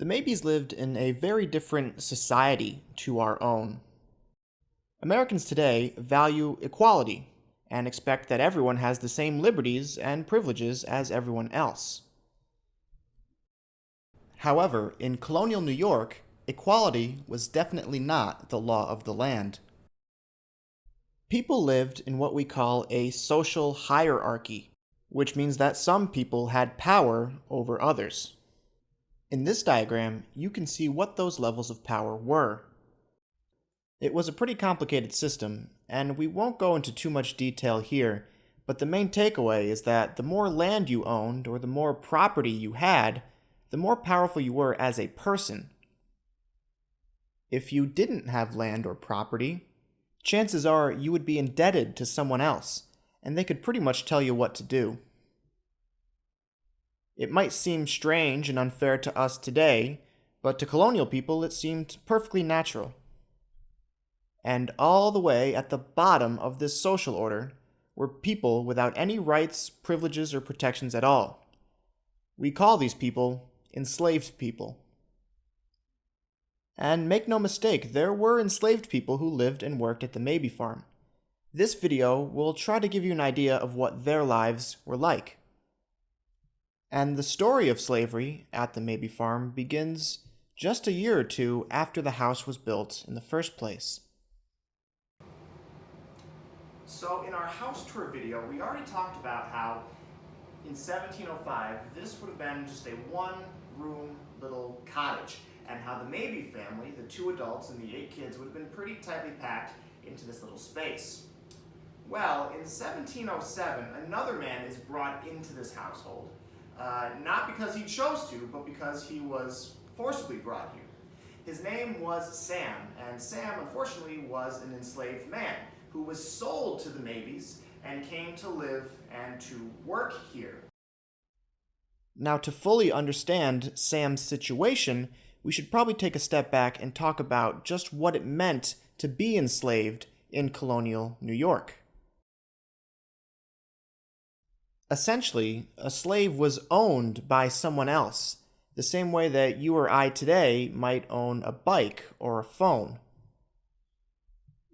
The Mabees lived in a very different society to our own. Americans today value equality and expect that everyone has the same liberties and privileges as everyone else. However, in colonial New York, equality was definitely not the law of the land. People lived in what we call a social hierarchy, which means that some people had power over others. In this diagram, you can see what those levels of power were. It was a pretty complicated system, and we won't go into too much detail here, but the main takeaway is that the more land you owned or the more property you had, the more powerful you were as a person. If you didn't have land or property, chances are you would be indebted to someone else, and they could pretty much tell you what to do. It might seem strange and unfair to us today, but to colonial people it seemed perfectly natural. And all the way at the bottom of this social order were people without any rights, privileges, or protections at all. We call these people enslaved people. And make no mistake, there were enslaved people who lived and worked at the Mabee Farm. This video will try to give you an idea of what their lives were like. And the story of slavery at the Mabee Farm begins just a year or two after the house was built in the first place. So in our house tour video, we already talked about how in 1705, this would have been just a one-room little cottage, and how the Mabee family, the 2 adults and the 8 kids, would have been pretty tightly packed into this little space. Well, in 1707, another man is brought into this household. Not because he chose to, but because he was forcibly brought here. His name was Sam, and Sam, unfortunately, was an enslaved man who was sold to the Mabees and came to live and to work here. Now, to fully understand Sam's situation, we should probably take a step back and talk about just what it meant to be enslaved in colonial New York. Essentially, a slave was owned by someone else, the same way that you or I today might own a bike or a phone.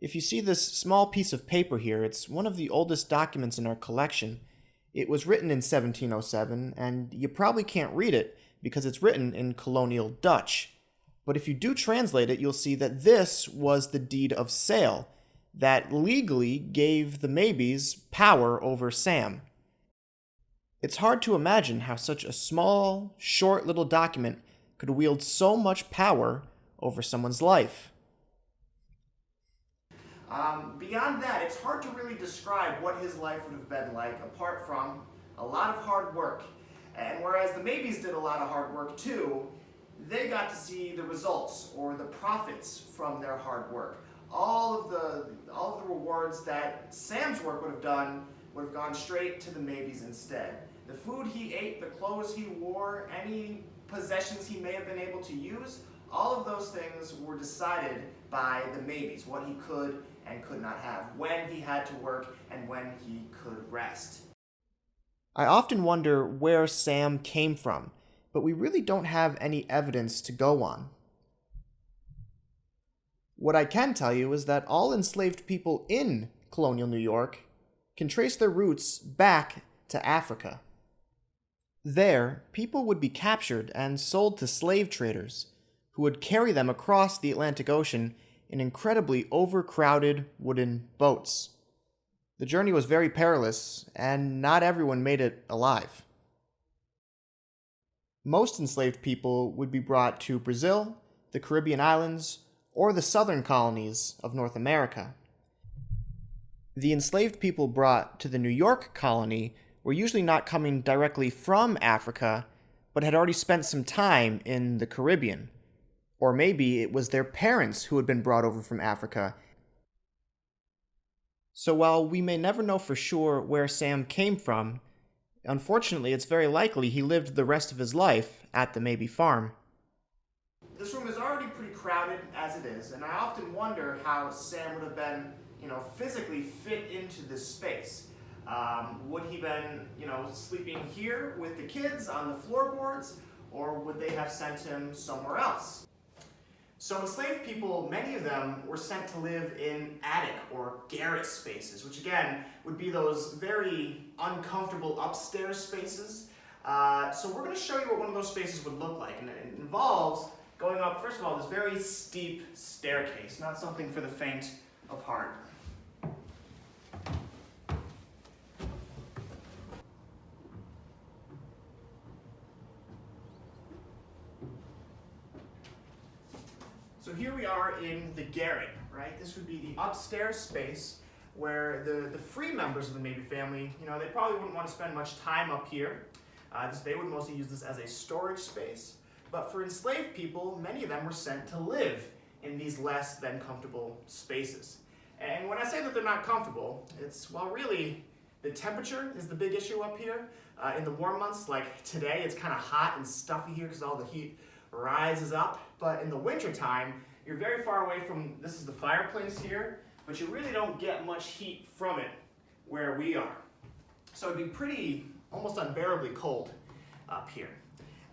If you see this small piece of paper here, it's one of the oldest documents in our collection. It was written in 1707, and you probably can't read it because it's written in Colonial Dutch. But if you do translate it, you'll see that this was the deed of sale that legally gave the Mabees power over Sam. It's hard to imagine how such a small, short little document could wield so much power over someone's life. Beyond that, it's hard to really describe what his life would have been like apart from a lot of hard work. And whereas the Mabees did a lot of hard work too, they got to see the results or the profits from their hard work. All of the rewards that Sam's work would have gone straight to the Mabees instead. The food he ate, the clothes he wore, any possessions he may have been able to use, all of those things were decided by the Mabees, what he could and could not have, when he had to work and when he could rest. I often wonder where Sam came from, but we really don't have any evidence to go on. What I can tell you is that all enslaved people in colonial New York can trace their roots back to Africa. There, people would be captured and sold to slave traders, who would carry them across the Atlantic Ocean in incredibly overcrowded wooden boats. The journey was very perilous, and not everyone made it alive. Most enslaved people would be brought to Brazil, the Caribbean islands, or the southern colonies of North America. The enslaved people brought to the New York colony were usually not coming directly from Africa, but had already spent some time in the Caribbean. Or maybe it was their parents who had been brought over from Africa. So while we may never know for sure where Sam came from, unfortunately it's very likely he lived the rest of his life at the Mabee Farm. This room is already pretty crowded as it is, and I often wonder how Sam would have been, physically fit into this space. Would he been, sleeping here with the kids on the floorboards? or would they have sent him somewhere else? So enslaved people, many of them were sent to live in attic or garret spaces, which again would be those very uncomfortable upstairs spaces. So we're going to show you what one of those spaces would look like, and it involves going up, first of all, this very steep staircase, not something for the faint of heart. So here we are in the garret, right? This would be the upstairs space where the free members of the Mabee family, they probably wouldn't want to spend much time up here. They would mostly use this as a storage space. But for enslaved people, many of them were sent to live in these less than comfortable spaces. And when I say that they're not comfortable, really, the temperature is the big issue up here. In the warm months, like today, it's kind of hot and stuffy here because all the heat rises up. But in the wintertime, you're very far away from, this is the fireplace here, but you really don't get much heat from it where we are. So it'd be pretty, almost unbearably cold up here.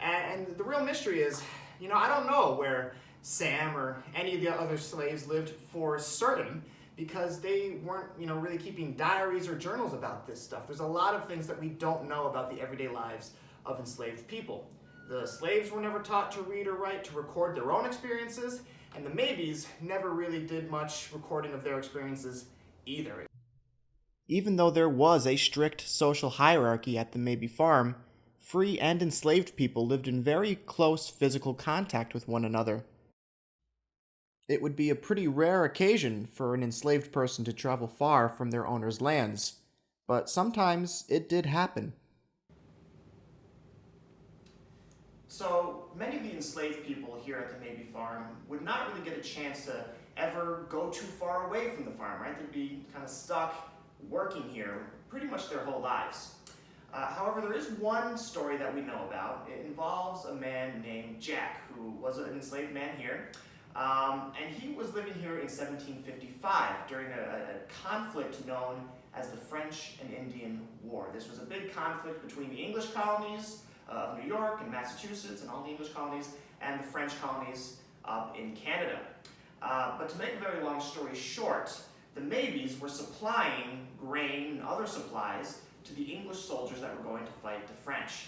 And the real mystery is, I don't know where Sam or any of the other slaves lived for certain, because they weren't, really keeping diaries or journals about this stuff. There's a lot of things that we don't know about the everyday lives of enslaved people. The slaves were never taught to read or write, to record their own experiences, and the Mabees never really did much recording of their experiences either. Even though there was a strict social hierarchy at the Mabee Farm, free and enslaved people lived in very close physical contact with one another. It would be a pretty rare occasion for an enslaved person to travel far from their owner's lands, but sometimes it did happen. So many of the enslaved people here at the Mabee Farm would not really get a chance to ever go too far away from the farm, right? They'd be kind of stuck working here pretty much their whole lives. However, there is one story that we know about. It involves a man named Jack, who was an enslaved man here. And he was living here in 1755 during a conflict known as the French and Indian War. This was a big conflict between the English colonies of New York and Massachusetts and all the English colonies and the French colonies up in Canada. But to make a very long story short, the Mabees were supplying grain and other supplies to the English soldiers that were going to fight the French.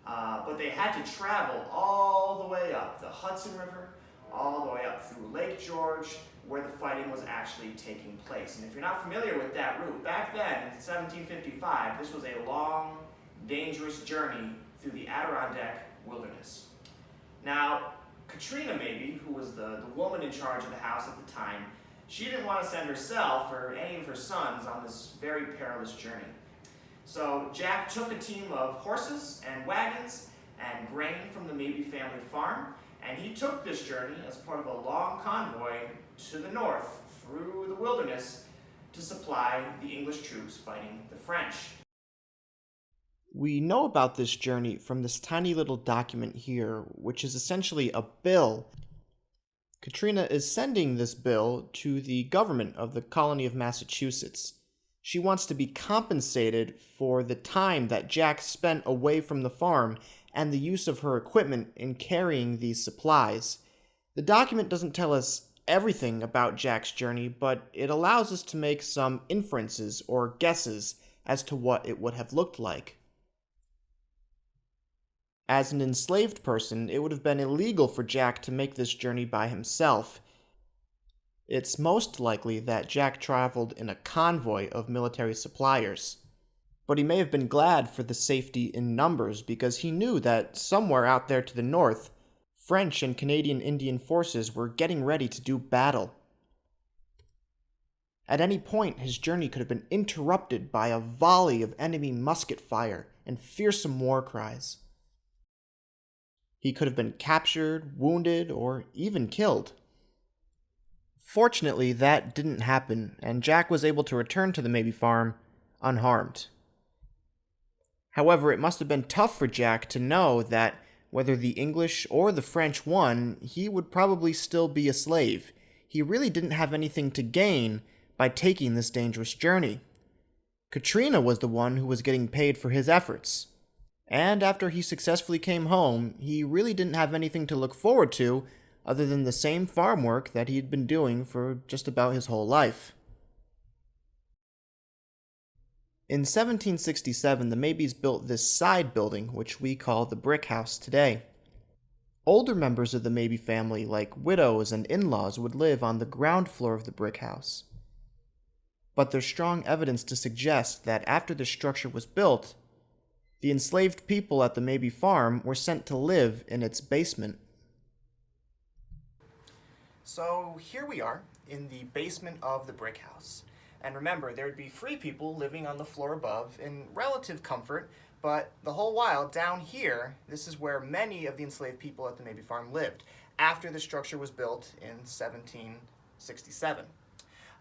But they had to travel all the way up the Hudson River, all the way up through Lake George, where the fighting was actually taking place. And if you're not familiar with that route, back then, in 1755, this was a long, dangerous journey through the Adirondack wilderness. Now, Katrina Mabee, who was the woman in charge of the house at the time, she didn't want to send herself or any of her sons on this very perilous journey. So Jack took a team of horses and wagons and grain from the Mabee family farm, and he took this journey as part of a long convoy to the north through the wilderness to supply the English troops fighting the French. We know about this journey from this tiny little document here, which is essentially a bill. Katrina is sending this bill to the government of the colony of Massachusetts. She wants to be compensated for the time that Jack spent away from the farm and the use of her equipment in carrying these supplies. The document doesn't tell us everything about Jack's journey, but it allows us to make some inferences or guesses as to what it would have looked like. As an enslaved person, it would have been illegal for Jack to make this journey by himself. It's most likely that Jack traveled in a convoy of military suppliers. But he may have been glad for the safety in numbers because he knew that somewhere out there to the north, French and Canadian Indian forces were getting ready to do battle. At any point, his journey could have been interrupted by a volley of enemy musket fire and fearsome war cries. He could have been captured, wounded, or even killed. Fortunately, that didn't happen, and Jack was able to return to the Mabee Farm unharmed. However, it must have been tough for Jack to know that whether the English or the French won, he would probably still be a slave. He really didn't have anything to gain by taking this dangerous journey. Katrina was the one who was getting paid for his efforts. And after he successfully came home, he really didn't have anything to look forward to other than the same farm work that he had been doing for just about his whole life. In 1767, the Mabees built this side building, which we call the brick house today. Older members of the Mabee family, like widows and in-laws, would live on the ground floor of the brick house. But there's strong evidence to suggest that after the structure was built, the enslaved people at the Mabee Farm were sent to live in its basement. So here we are in the basement of the brick house. And remember, there'd be free people living on the floor above in relative comfort, but the whole while down here, this is where many of the enslaved people at the Mabee Farm lived after the structure was built in 1767.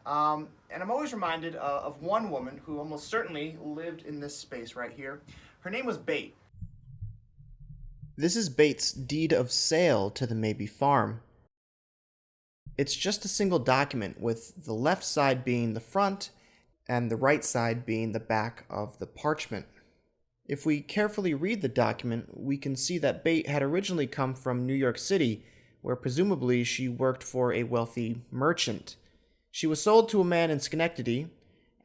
And I'm always reminded of one woman who almost certainly lived in this space right here. Her name was Bate. This is Bates' deed of sale to the Mabee Farm. It's just a single document, with the left side being the front and the right side being the back of the parchment. If we carefully read the document, we can see that Bate had originally come from New York City, where presumably she worked for a wealthy merchant. She was sold to a man in Schenectady,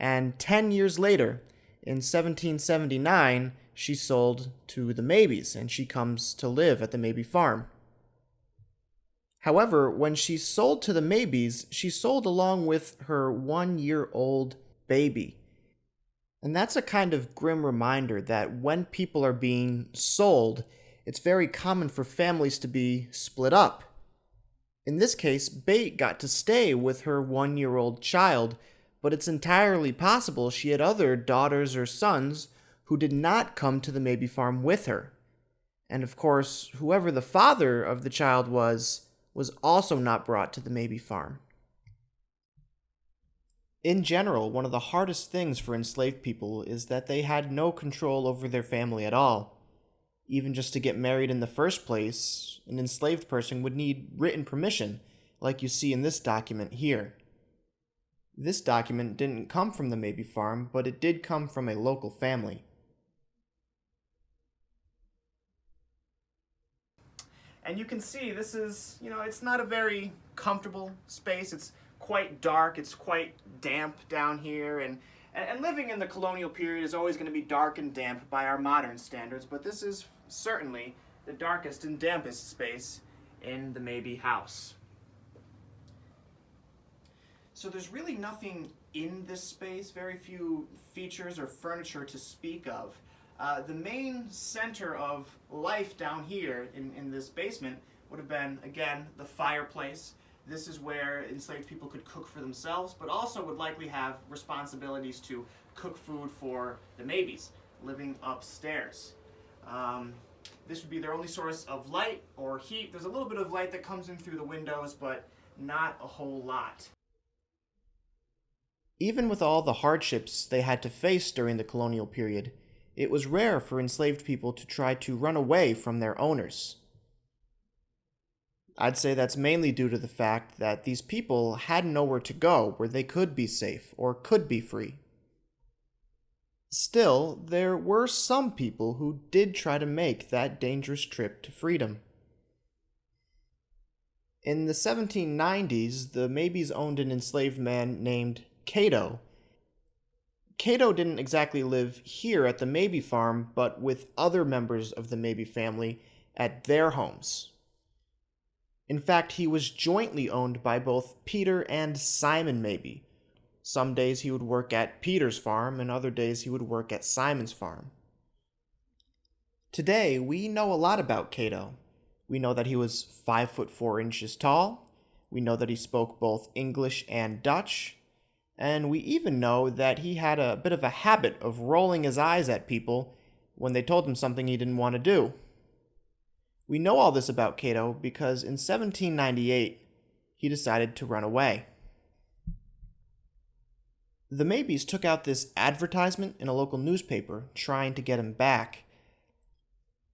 and 10 years later, in 1779, she sold to the Mabees, and she comes to live at the Mabee Farm. However, when she sold to the Mabees, she sold along with her 1-year-old baby. And that's a kind of grim reminder that when people are being sold, it's very common for families to be split up. In this case, Bate got to stay with her 1-year-old child, but it's entirely possible she had other daughters or sons who did not come to the Mabee Farm with her. And of course, whoever the father of the child was also not brought to the Mabee Farm. In general, one of the hardest things for enslaved people is that they had no control over their family at all. Even just to get married in the first place, an enslaved person would need written permission, like you see in this document here. This document didn't come from the Mabee Farm, but it did come from a local family. And you can see this is, it's not a very comfortable space. It's quite dark, it's quite damp down here, and living in the colonial period is always going to be dark and damp by our modern standards, but this is certainly the darkest and dampest space in the Mabee house. So there's really nothing in this space, very few features or furniture to speak of. The main center of life down here in this basement would have been, again, the fireplace. This is where enslaved people could cook for themselves, but also would likely have responsibilities to cook food for the Mabees living upstairs. This would be their only source of light or heat. There's a little bit of light that comes in through the windows, but not a whole lot. Even with all the hardships they had to face during the colonial period, it was rare for enslaved people to try to run away from their owners. I'd say that's mainly due to the fact that these people had nowhere to go where they could be safe or could be free. Still, there were some people who did try to make that dangerous trip to freedom. In the 1790s, the Mabees owned an enslaved man named Kaito. Kaito didn't exactly live here at the Mabee Farm, but with other members of the Mabee family at their homes. In fact, he was jointly owned by both Peter and Simon Mabee. Some days he would work at Peter's farm, and other days he would work at Simon's farm. Today, we know a lot about Kaito. We know that he was 5 foot 4 inches tall. We know that he spoke both English and Dutch. And we even know that he had a bit of a habit of rolling his eyes at people when they told him something he didn't want to do. We know all this about Kaito because in 1798, he decided to run away. The Mabees took out this advertisement in a local newspaper trying to get him back.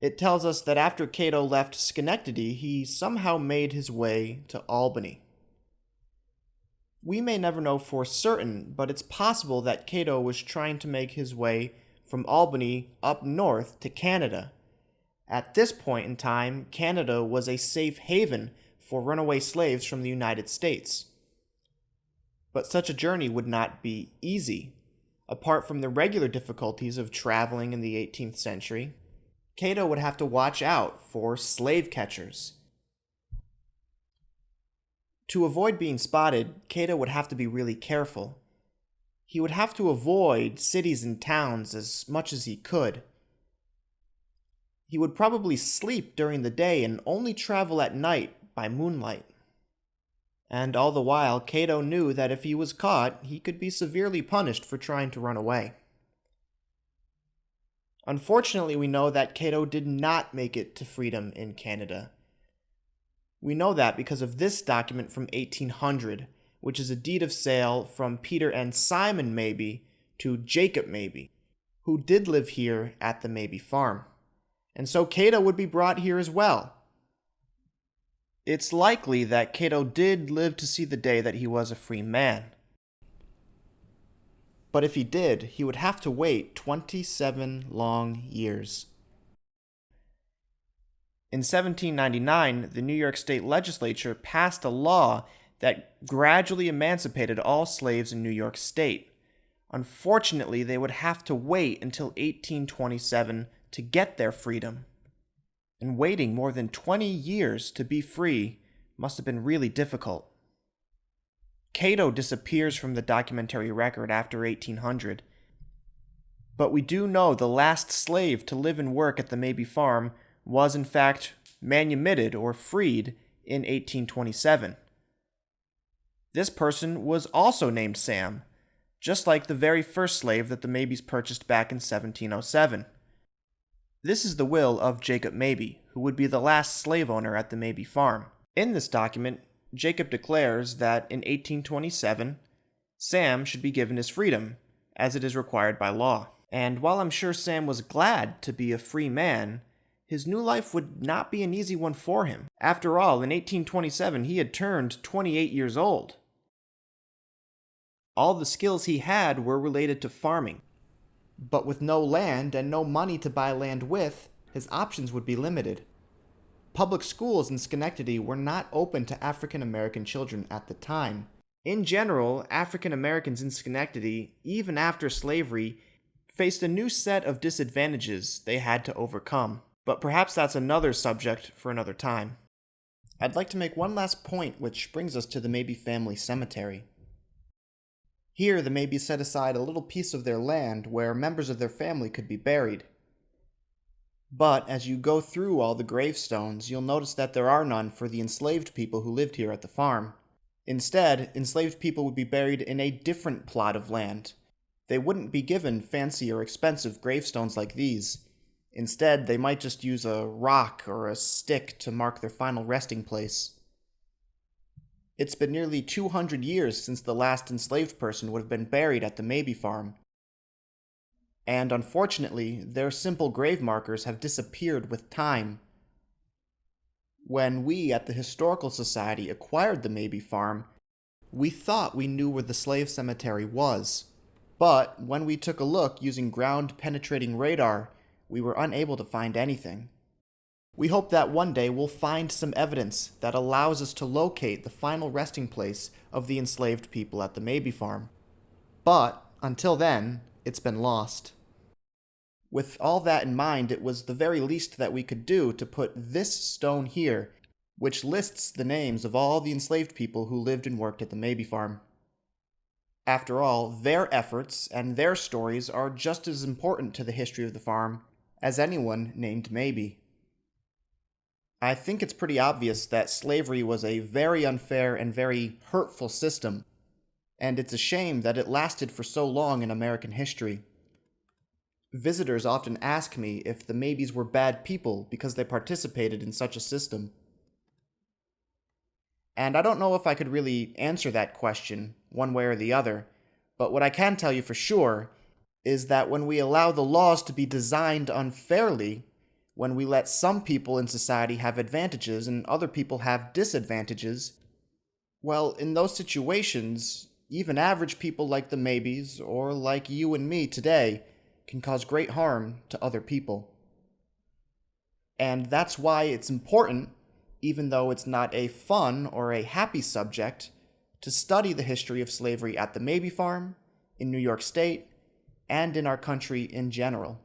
It tells us that after Kaito left Schenectady, he somehow made his way to Albany. We may never know for certain, but it's possible that Kaito was trying to make his way from Albany up north to Canada. At this point in time, Canada was a safe haven for runaway slaves from the United States. But such a journey would not be easy. Apart from the regular difficulties of traveling in the 18th century, Kaito would have to watch out for slave catchers. To avoid being spotted, Kaito would have to be really careful. He would have to avoid cities and towns as much as he could. He would probably sleep during the day and only travel at night by moonlight. And all the while, Kaito knew that if he was caught, he could be severely punished for trying to run away. Unfortunately, we know that Kaito did not make it to freedom in Canada. We know that because of this document from 1800, which is a deed of sale from Peter and Simon Mabee to Jacob Mabee, who did live here at the Mabee Farm. And so Kaito would be brought here as well. It's likely that Kaito did live to see the day that he was a free man. But if he did, he would have to wait 27 long years. In 1799, the New York State Legislature passed a law that gradually emancipated all slaves in New York State. Unfortunately, they would have to wait until 1827 to get their freedom. And waiting more than 20 years to be free must have been really difficult. Kaito disappears from the documentary record after 1800, but we do know the last slave to live and work at the Mabee Farm was in fact manumitted or freed in 1827. This person was also named Sam, just like the very first slave that the Mabees purchased back in 1707. This is the will of Jacob Mabee, who would be the last slave owner at the Mabee Farm. In this document, Jacob declares that in 1827, Sam should be given his freedom, as it is required by law. And while I'm sure Sam was glad to be a free man, his new life would not be an easy one for him. After all, in 1827, he had turned 28 years old. All the skills he had were related to farming. But with no land and no money to buy land with, his options would be limited. Public schools in Schenectady were not open to African American children at the time. In general, African Americans in Schenectady, even after slavery, faced a new set of disadvantages they had to overcome. But perhaps that's another subject for another time. I'd like to make one last point, which brings us to the Mabee family cemetery. Here, the Mabees set aside a little piece of their land where members of their family could be buried. But as you go through all the gravestones, you'll notice that there are none for the enslaved people who lived here at the farm. Instead, enslaved people would be buried in a different plot of land. They wouldn't be given fancy or expensive gravestones like these. Instead, they might just use a rock or a stick to mark their final resting place. It's been nearly 200 years since the last enslaved person would have been buried at the Mabee Farm. And unfortunately, their simple grave markers have disappeared with time. When we at the Historical Society acquired the Mabee Farm, we thought we knew where the slave cemetery was. But when we took a look using ground-penetrating radar, we were unable to find anything. We hope that one day we'll find some evidence that allows us to locate the final resting place of the enslaved people at the Mabee Farm. But, until then, it's been lost. With all that in mind, it was the very least that we could do to put this stone here, which lists the names of all the enslaved people who lived and worked at the Mabee Farm. After all, their efforts and their stories are just as important to the history of the farm as anyone named Mabee. I think it's pretty obvious that slavery was a very unfair and very hurtful system, and it's a shame that it lasted for so long in American history. Visitors often ask me if the Mabees were bad people because they participated in such a system. And I don't know if I could really answer that question, one way or the other, but what I can tell you for sure is that when we allow the laws to be designed unfairly, when we let some people in society have advantages and other people have disadvantages, well, in those situations, even average people like the Mabees, or like you and me today, can cause great harm to other people. And that's why it's important, even though it's not a fun or a happy subject, to study the history of slavery at the Mabee Farm, in New York State, and in our country in general.